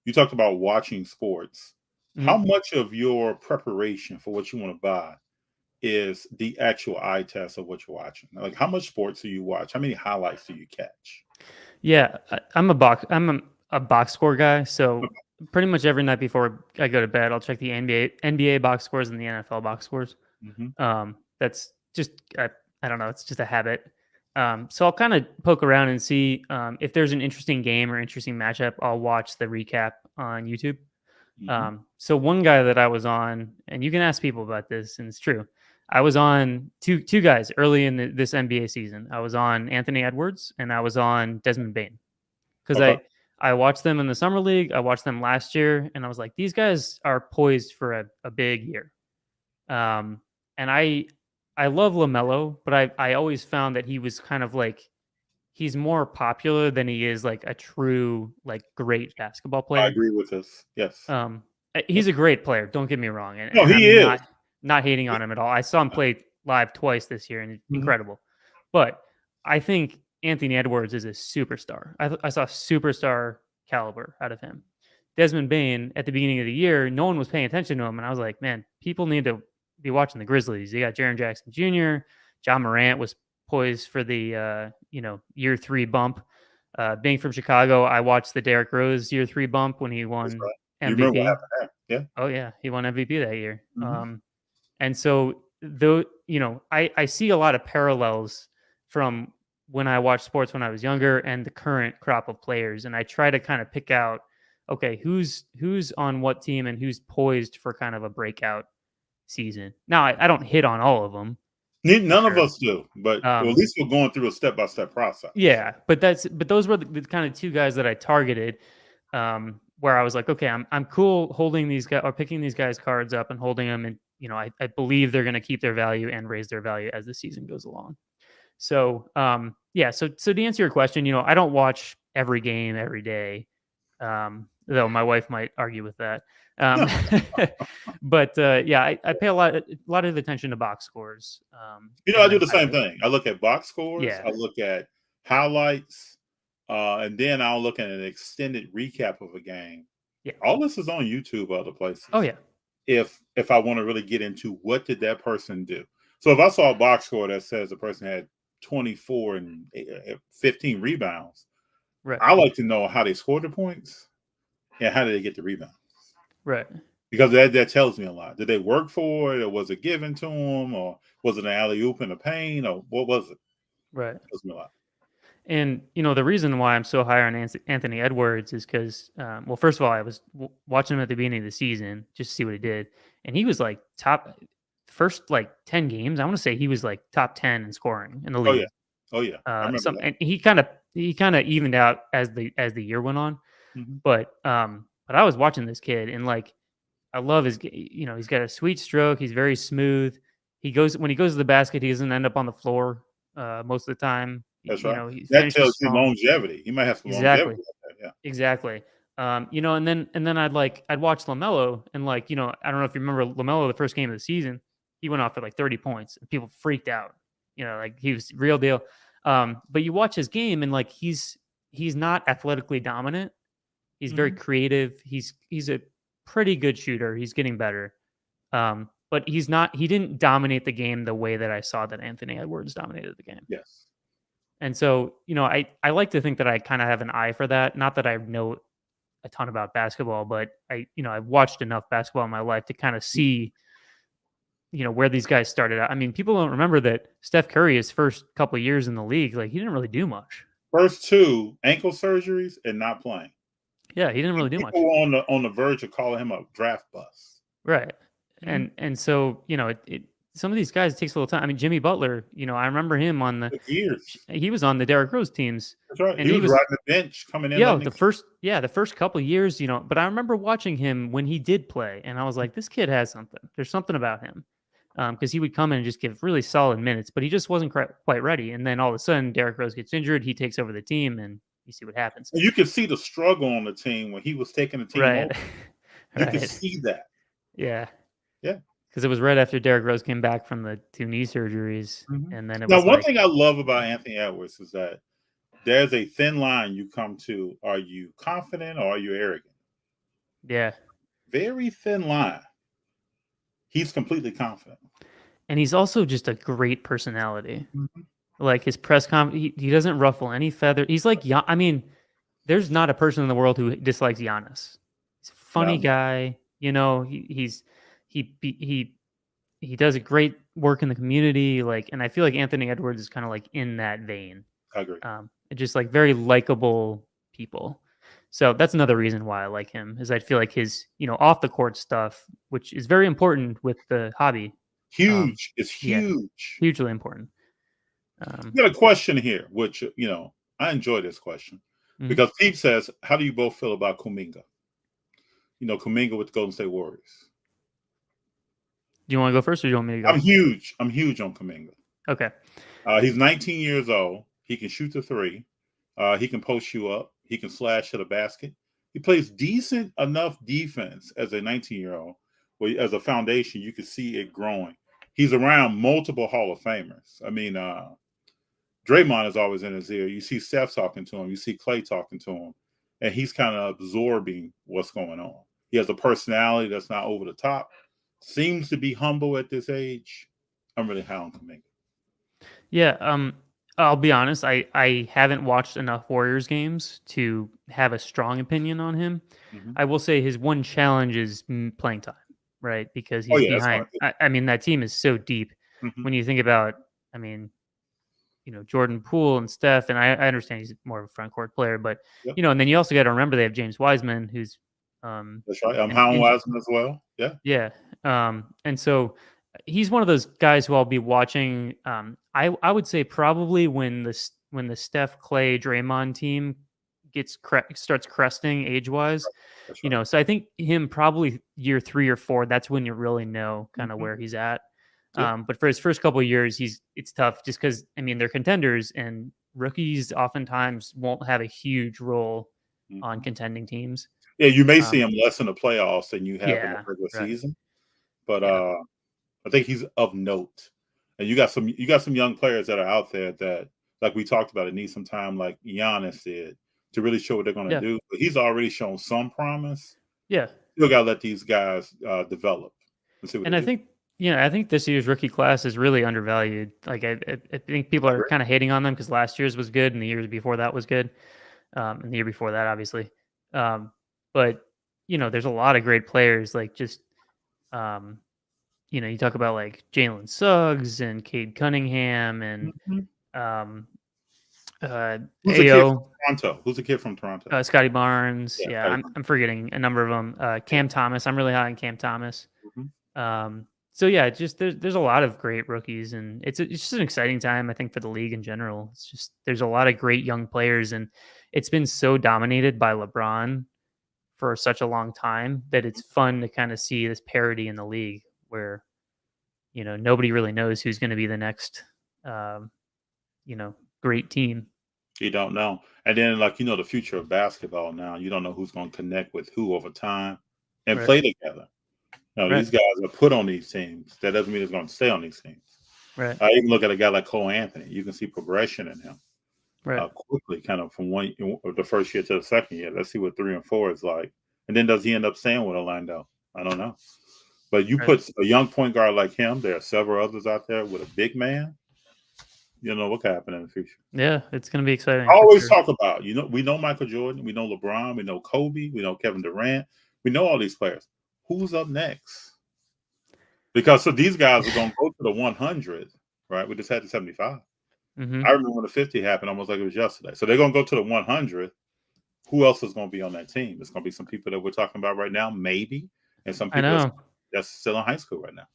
you talked about watching sports. How Mhm. much of your preparation for what you want to buy is the actual eye test of what you're watching? Like, how much sports do you watch? How many highlights do you catch? Yeah, I'm a box score guy, so pretty much every night before I go to bed, I'll check the NBA box scores and the NFL box scores. Mhm. That's just I don't know, it's just a habit. So I'll kind of poke around and see if there's an interesting game or interesting matchup. I'll watch the recap on YouTube. Mhm. So one guy that I was on, and you can ask people about this, and it's true. I was on two guys early in this NBA season. I was on Anthony Edwards and I was on Desmond Bain because Okay. I watched them in the summer league. I watched them last year, and I was like, these guys are poised for a big year. Um, and I love Lamelo, but I always found that he was kind of like he's more popular than he is like a true like great basketball I player. agree with this. Yes. He's a great player. Don't get me wrong, and, No, and he I'm is. not hating on him at all. I saw him play live twice this year, and it's Mhm. incredible. But I think Anthony Edwards is a superstar. I saw superstar caliber out of him. Desmond Bain at the beginning of the year, no one was paying attention to him, and I was like, man, people need to be watching the Grizzlies. You got Jaren Jackson Jr., John Morant was poised for the year three bump. Being from Chicago, I watched the Derrick Rose year three bump when he That's won right. You remember what MVP. happened there? Oh yeah, he won MVP that year. Yeah. Mhm. And so though I see a lot of parallels from when I watched sports when I was younger and the current crop of players, and I try to kind of pick out okay who's on what team and who's poised for kind of a breakout season. Now I don't hit on all of them for None of sure. us do, but well, at Um, least we're going through a step-by-step process. Yeah, but those were the kind of two guys that I targeted, where I was like, okay, I'm cool holding these guys or picking these guys' cards up and holding them, and I believe they're going to keep their value and raise their value as the season goes along. So yeah, so to answer your question, I don't watch every game every day, though my wife might argue with that. Um, but yeah, I pay a lot of attention to box scores, I and do then the kind same of thing. I look at box scores, yeah, I look at highlights, and then I'll look at an extended recap of a game. yeah, All this is on YouTube, other oh places. yeah, If I want to really get into what did that person do. So if I saw a box score that says the person had 24 and 15 rebounds, right. I like to know how they scored the points and how did they get the rebound. Right. Because that tells me a lot. Did they work for it, or was it given to them, or was it an alley oop in the paint, or what was it? Right. Tells me a lot. And the reason why I'm so high on Anthony Edwards is because, well, first of all, I was watching him at the beginning of the season just to see what he did, and he was like top first like 10 games. I want to say he was like top 10 in scoring in the Oh yeah, league. oh yeah, I remember Some that. and he kind of evened out as the year went on. Mhm. But I was watching this kid and like I love he's got a sweet stroke. He's very smooth. When he goes to the basket, he doesn't end up on the floor most of the time. That's right. He That finishes tells you strong. longevity. He might have some longevity Exactly. like that. Exactly. And then I'd watch Lamelo and I don't know if you remember Lamelo the first game of the season, he went off for like 30 points and people freaked out. Like he was real deal. But you watch his game and like he's not athletically dominant. He's Yeah. very Mhm. creative. He's a pretty good shooter. He's getting better. But he didn't dominate the game the way that I saw that Anthony Edwards dominated the game. Yes. And so, I like to think that I kind of have an eye for that. Not that I know a ton about basketball, but I've watched enough basketball in my life to kind of see, where these guys started out. I mean, people don't remember that Steph Curry, his first couple of years in the league, like he didn't really do much. First two ankle surgeries and not playing. Yeah, he didn't And really do people much. were on the verge of calling him a draft bust. Right. Mhm. And so, some of these guys it takes a little time. I mean, Jimmy Butler, I remember him Took years. he was on the Derrick Rose teams That's right. and He he was was riding the bench, coming in, yeah, letting it the first couple of years, but I remember watching him when he did play and I was like, this kid has something. There's something about him. Because he would come in and just give really solid minutes, but he just wasn't quite ready. And then all of a sudden, Derrick Rose gets injured. He takes over the team, and you see what happens. And you could see the struggle on the team when he was taking the team Right, over. You could right, see that. yeah. Yeah. Because it was right after Derrick Rose came back from the two knee surgeries, Mhm. and then it Now, was one like, thing I love about Anthony Edwards is that there's a thin line you come to. Are you confident or are you arrogant? Yeah. Very thin line. He's completely confident. And he's also just a great personality. Mhm. Like his he doesn't ruffle any feather. He's like, I mean, there's not a person in the world who dislikes Giannis. He's a funny No, guy. You know, he does a great work in the community. Like, and I feel like Anthony Edwards is kind of like in that vein. I agree. And just like very likable people. So that's another reason why I like him is I feel like his, off the court stuff, which is very important with the hobby. Huge. It's Yeah, huge. hugely important. We got a question here, which I enjoy this question Mhm. because Pete says, "How do you both feel about Kuminga? Kuminga with the Golden State Warriors." Do you want to go first, or do you want me to I'm go? huge. I'm huge on Kuminga. Okay. He's 19 years old. He can shoot the three. He can post you up. He can slash to the basket. He plays decent enough defense as a 19-year-old. Well, as a foundation, you can see it growing. He's around multiple Hall of Famers. I mean, Draymond is always in his ear. You see Steph talking to him. You see Clay talking to him. And he's kind of absorbing what's going on. He has a personality that's not over the top. Seems to be humble at this age. I'm really high on Kuminga. Yeah. I'll be honest. I haven't watched enough Warriors games to have a strong opinion on him. Mm-hmm. I will say his one challenge is playing time, right? Because Oh, he's yeah, that's behind. hard. I mean, that team is so deep. Mm-hmm. When you think about, I mean, Jordan Poole and Steph, and I understand he's more of a front court player, but Yep. and then you also got to remember they have James Wiseman, who's That's right. I'm an high on injured. Wiseman as well. Yeah. Yeah. And so he's one of those guys who I'll be watching. I would say probably when the Steph Clay Draymond team starts cresting age wise, That's right. So I think him probably year 3 or 4. That's when you really know kind of Mm-hmm. where he's at. Yep. But for his first couple of years, it's tough just because I mean they're contenders and rookies oftentimes won't have a huge role on Mm-hmm. contending teams. Yeah, you may see Um, him less in the playoffs than you have in the yeah, regular right. season, but Yeah. I think he's of note. And you got some young players that are out there that, like we talked about, it needs some time, like Giannis did, to really show what they're going to Yeah. do. But he's already shown some promise. Yeah. Still got to let these guys develop and see what And they I do. think, I think this year's rookie class is really undervalued. Like, I think people I are agree. kind of hating on them because last year's was good and the years before that was good. And the year before that, obviously. Um, but, there's a lot of great players. Like, just, um, you talk about like Jalen Suggs and Cade Cunningham and Mhm. um, Who's the kid from AO, Toronto? Who's the kid from Toronto? Scotty Barnes. Yeah, Yeah, Scotty I'm forgetting a number of them. Yeah. Cam Thomas. I'm really high on Cam Thomas. Mhm. So yeah, it's just there's a lot of great rookies, and it's just an exciting time I think for the league in general. It's just there's a lot of great young players, and it's been so dominated by LeBron for such a long time that it's fun to kind of see this parity in the league where nobody really knows who's going to be the next um, great team. You don't know. And then, like, the future of basketball now, you don't know who's going to connect with who over time and Right, play together. right, These guys are put on these teams. That doesn't mean they're going to stay on these teams. right, I even look at a guy like Cole Anthony. You can see progression in him right, quickly, kind of from the first year to the second year. Let's see what 3 and 4 is like. And then does he end up staying with Orlando? I don't know. But you right. put a young point guard like him, there are several others out there with a big man. You know what could happen in the future. Yeah, it's going to be I exciting for always sure. talk about, we know Michael Jordan, we know LeBron, we know Kobe, we know Kevin Durant, we know all these players. Who's up next? Because so these guys are going to go to the 100, right? We just had the 75. Hmm. I remember when the 50 happened, almost like it was yesterday. So they're going to go to the 100. Who else is going to be on that team? It's going to be some people that we're talking about right now, maybe, and some I people know. that's still in high school right now.